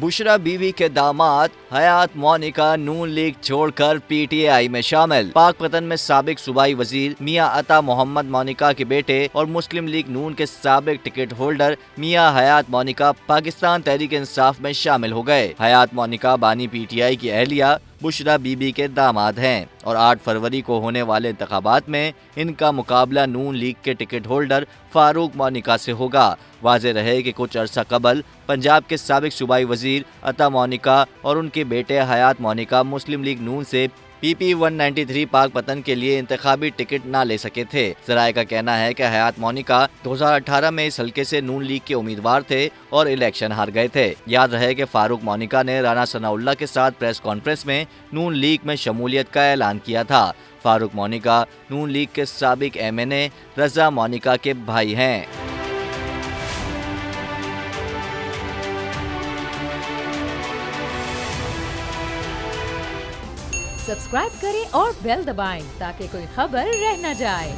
बुशरा बीवी के दामाद हयात मोनिका नून लीग छोड़कर पीटीआई में शामिल। पाकपतन में साबिक सूबाई वजीर मियां अता मोहम्मद मोनिका के बेटे और मुस्लिम लीग नून के साबिक टिकट होल्डर मियां हयात मोनिका पाकिस्तान तहरीक इंसाफ में शामिल हो गए। हयात मोनिका बानी पीटीआई की अहलिया बुशरा बीबी के दामाद हैं और 8 फरवरी को होने वाले इंतखाबात में इनका मुकाबला नून लीग के टिकट होल्डर फारूक मोनिका से होगा। वाज़ेह रहे कि कुछ अरसा कबल पंजाब के साबिक सूबाई वजीर अता मोनिका और उनके बेटे हयात मोनिका मुस्लिम लीग नून से PP 193 पाकपतन के लिए इंतखाबी टिकट न ले सके थे। जराये का कहना है कि हयात मोनिका 2018 में इस हल्के से नून लीग के उम्मीदवार थे और इलेक्शन हार गए थे। याद रहे कि फारूक मोनिका ने राना सनाउल्लाह के साथ प्रेस कॉन्फ्रेंस में नून लीग में शमूलियत का ऐलान किया था। फारूक मोनिका नून लीग के साबिक MNA रजा मोनिका के भाई हैं। सब्सक्राइब करें और बेल दबाएं ताकि कोई खबर रह न जाए।